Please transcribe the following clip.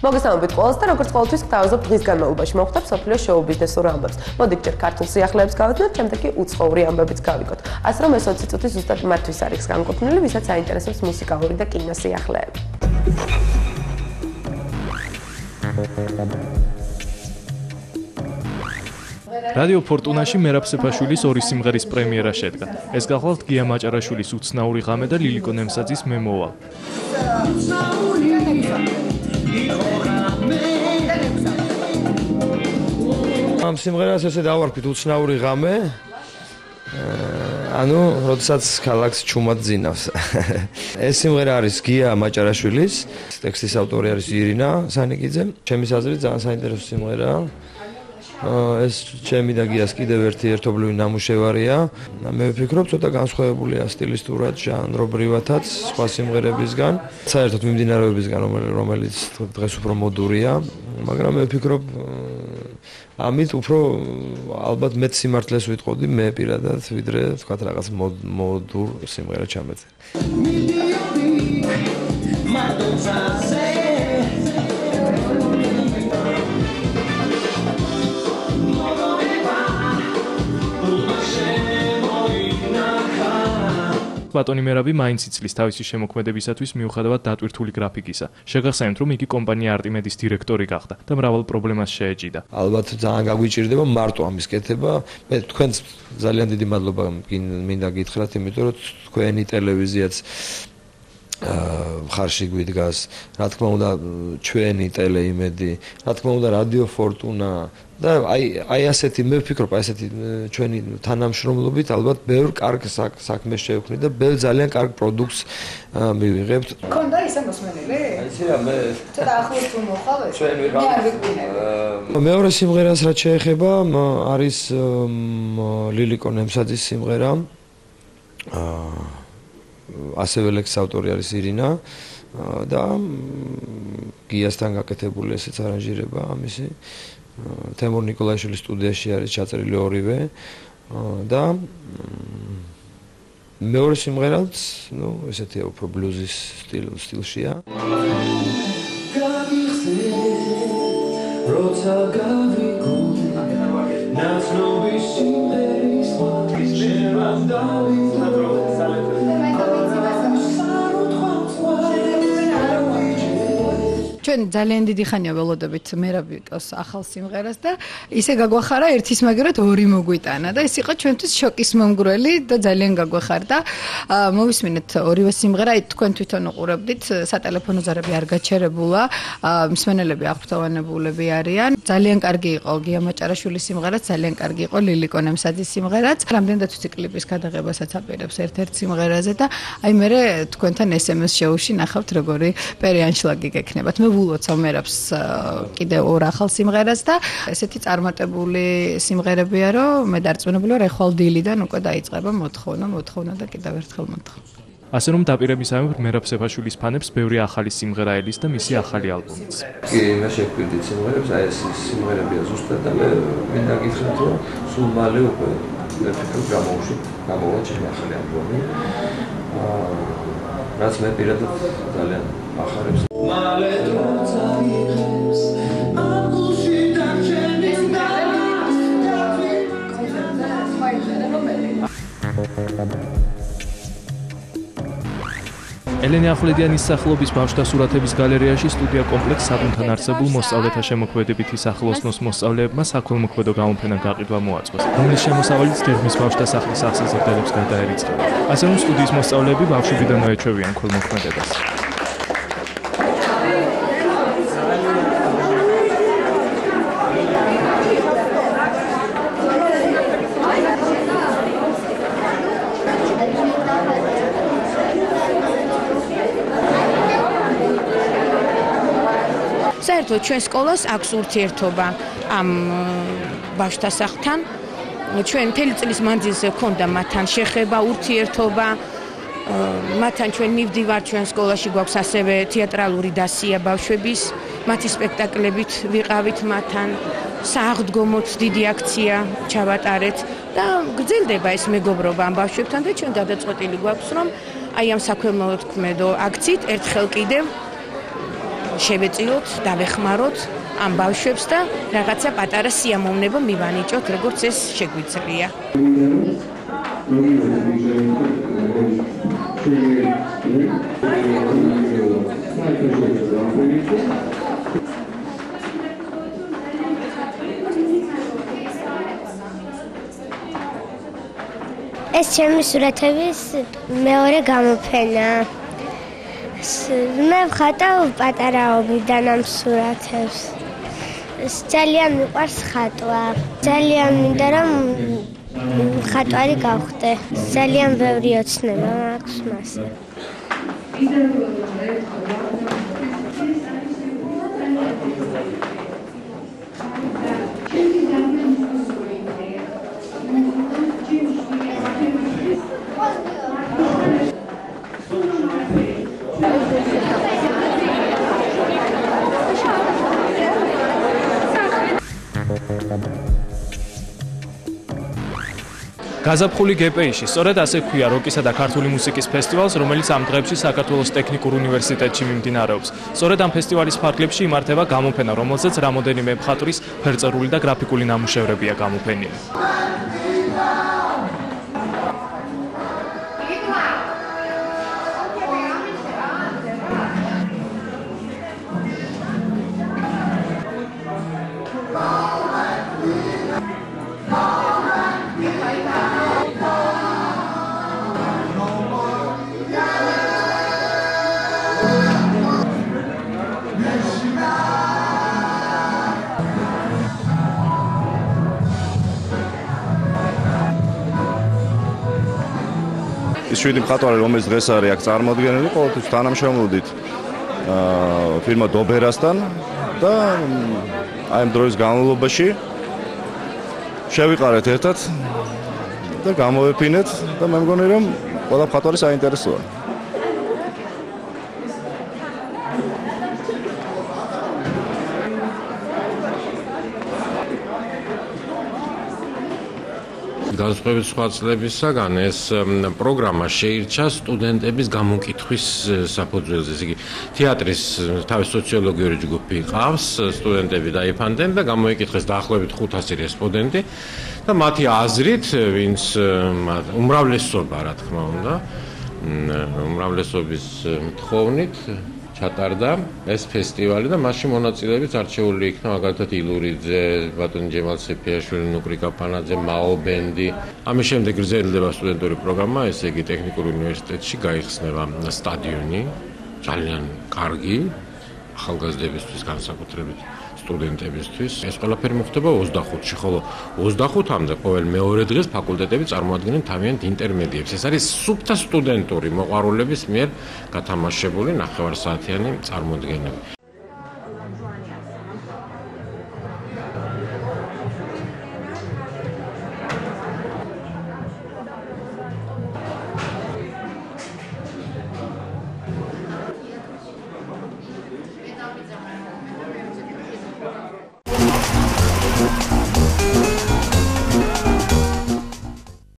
მოგესალმებით ყველას და როგორც ყოველთვის გთავაზობ დღის განმავლობაში მოხვდა მსოფლიო შოუ-ბიზნესურ ამბებს. მოდით ჯერ ქართულ სიახლეებს გავაცნოთ, შემდეგ კი უცხოური ამბებიც გავიგოთ. ასე რომ ეს 20 წუთი ზუსტად მათთვის არის განკუთვნილი, ვისაც აინტერესებს მუსიკალური და კინოსიახლეები. რადიო ფორტუნაში მერაბ სეფაშვილის ორი სიმღერის პრემიერა შედგა. ეს გახლავთ გია მაჭარაშვილის უცნაური ღამე და ლილიკო ნემსაძის მე მოვალ. ამ სიმღერას ესე დავარქვით უცნაური ღამე. ანუ, როდესაც ქალაქს ჩუმად ძინავს. ეს სიმღერა არის გია მაჭარაშვილის, ტექსტის ავტორი არის ირინა სანიკიძე. ჩემი აზრით ძალიან საინტერესო სიმღერაა. ეს ჩემი და გიას კიდევ ერთი ერთობლივი ნამუშევარია. მე ვფიქრობ, ცოტა განსხვავებულია სტილისტურად, ჟანრობრივათაც სხვა სიმღერებისგან, საერთოდ მიმდინარეობისგან, რომელიც დღეს უფრო მოდურია, მაგრამ მე ვფიქრობ, ამით უფრო ალბათ მეტ სიმართლეს ვიტყოდი მე პირადად, ვიდრე თქვათ რაღაც მოდურ სიმღერა ჩამეწერე. ბატონი მერაბი მაინც იცლის თავისი შემოქმედებისათვის მიუხედავად დატვირთული გრაფიკისა. შეგახსენებთ, რომ იგი კომპანია არტიმედის დირექტორი გახდა და მრავალ პრობლემას შეეჭიდა. ალბათ ძალიან გაგვიჭირდება მარტო ამის კეთება. მე თქვენს ძალიან დიდი მადლობა მინდა გითხრათ, იმიტომ რომ თქვენი ტელევიზიაც ხარში გვიდგას, რა თქმა უნდა, ჩვენი ტელეიმედი, რა თქმა უნდა, რადიო ფორტუნა და აი ასეთი მე ვფიქრობ, აი ასეთი ჩვენი თანამშრომლობით ალბათ ბევრ კარგ საქმეს შევქმნით და ბევრ ძალიან კარგ პროდუქტს მივიღებთ. ქონდა ისე მოსმენილი? აი იცი რა მე ცოტა ახლოს თუ მოხალეთ? მე არ ვიკვირები. მეორე სიმღერას რაც შეეხება, არის ლილიკო ნემსაძის სიმღერა. ასევე ლექსის ავტორი არის ირინა და გიასთან გაკეთებული ესეც არანჟირება ამისი. თემურ ნიკოლაიშვილის სტუდიაში არის ჩაწერილი ორივე და მეორე სიმღერაც, ნუ ესეთია უფრო ბლუზის სტილშია. როცა გავიგო ნაცნობის სიმღერის ხვატრის ჩვენ ძალიან დიდი ხანია ველოდებით მერაბიკოს ახალ სიმღერას და ისე გაგვახარა ერთის მაგრად ორი მოგვიტანა და ეს იყო ჩვენთვის შოკის მომგვრელი და ძალიან გაგვახარდა. მოვისმინეთ ორივე სიმღერა, თქვენ თვითონ უყურებდით, სატელეფონო ზარები არ გაჩერებულა, მსმენელები აღფრთოვანებულები არიან. ძალიან კარგი იყო გია მაჭარაშვილის სიმღერაც, ძალიან კარგი იყო ლილიკო ნემსაძის სიმღერაც. რამდენადაც ვიცი კლიპის გადაღებასაც აპირებს ერთ-ერთ სიმღერაზე და აი მე თქვენთან SMS შოუში ნახავთ როგორი პერიანშლაგი გექნებათ. ვულოცავ მერაბს კიდევ ორ ახალ სიმღერას და ესეთი წარმატებული სიმღერებია, რომ მე დარწმუნებული ვარ, ეხვალ დილიდან უკვე დაიწყება მოთხოვნა და კიდევ ერთხელ მოთხოვნა. ასე რომ დაპირებისამებრ მერაბ სეფაშვილის ფანებს ბევრი ახალი სიმღერა ელის და მისი ახალი ალბომიც. კი, მე შევკვირდით სიმღერებს, აი ეს სიმღერებია ზუსტად და მე მინდა გითხრათ, რომ სულ მალე უკვე მე ვფიქრობ გამოვა ჩემი ახალი ალბომი. რაც მე პირადად ძალიან ახარებს. მალე როცა იღებს აგულში დარჩენის ელენე ახვლედიანის სახელობის ბავშვთა სურათების გალერეაში სტუდია კომპლექს საგუნთან არსებულ მოსწავლეთა შემოქმედებითი სახელოსნოს მოსწავლეებმა საქველმოქმედო გამოფენა გაყიდვა მოაწყვეს, რომლის შემოსავალიც დედმის ბავშვთა სახლის აღსაზრდელებს გადაერიცხა. ასე რომ სტუდიის მოსწავლეები ბავშვებიდანვე ეჩვევიან ქველმოქმედებას. საერთოდ ჩვენ სკოლას აქვს ურთიერთობა ამ ბავშვთა სახლთან. ჩვენ მთელი წლის მანძილზე გვქონდა მათთან შეხება, ურთიერთობა. მათთან ჩვენ მივდივართ ჩვენ სკოლაში, გვაქვს ასევე თეატრალური დასია ბავშვების, მათი სპექტაკლებით ვიყავით მათთან. სააღდგომოთ დიდი აქცია ჩავატარეთ და გრძელდება ეს მეგობრობა ამ ბავშვებთან და ჩვენ გადაწყვეტილი გვაქვს, რომ აი ამ საქველმოქმედო აქციით ერთხელ კიდევ შევეწიოთ, დავეხმაროთ ამ ბავშვებს და რაღაცა პატარა სიამოვნება მივანიჭოთ, როგორც ეს შეგვიძლია. ეს ჩემი სურათების მეორე გამოფენა. მე ვხატავ პატარაობიდან ამ სურათებს. ძალიან მიყვარს ხატვა. ძალიან მინდა რომ ხატვარი გავხდე. ძალიან ბევრი ოცნება მაქვს მასე. გაზაფხული გპ-ში, სწორედ ასე ქვია როკისა და ქართული მუსიკის ფესტივალს, რომელიც ამ დღეებში საქართველოს ტექნიკურ უნივერსიტეტში მიმდინარეობს. სწორედ ამ ფესტივალის ფარგლებში იმართება გამოფენა, რომელზეც რამოდენიმე მხატვრის ფერწერული და გრაფიკული ნამუშევრებია გამოფენილი. ის 7 მხატვარი, რომელიც დღეს არის აქ წარმოდგენილი, ყოველთვის თანამშრომლობდით ფირმა დობერასთან და აი ამ დროის განმავლობაში შევიყარეთ ერთად და გამოვეფინეთ და მე მგონი რომ ყველა მხატვარი საინტერესოა. განსხვავებით სხვა წლებისაგან ეს პროგრამა შეირჩა სტუდენტების გამოკითხვის საფუძველზე. ისე იგი თეატრის თავის სოციოლოგიური ჯგუფი ყავს, სტუდენტები დაიფანტნენ და გამოიკითხეს დაახლოებით 500 რესპონდენტი და მათი აზრით, ვინც უმრავლესობა, რა თქმა უნდა, უმრავლესობის თხოვნით ჩატარდა ეს ფესტივალი და მასში მონაწილეებიც არჩეული იქნა მაგალითად ილურიძე, ბატონი ჯემალ სეფიაშვილი, ნუკრიკა პანაძე, მაო ბენდი. ამის შემდეგ გრძელდება სტუდენტური პროგრამა, ესე იგი ტექნიკურ უნივერსიტეტში გაიხსნება სტადიონი, ძალიან კარგი ახალგაზრდებისთვის, განსაკუთრებით სტუდენტებისთვის. ეს ყველაფერი მოხდება 25-ში, ხოლო 25-მდე ყოველ მეორე დღეს ფაკულტეტები წარმოადგენენ თავიანთ ინტერმედიებს. ეს არის სუფთა სტუდენტური მოყვარულების მიერ გათამაშებული 9 საათიანი წარმოდგენები.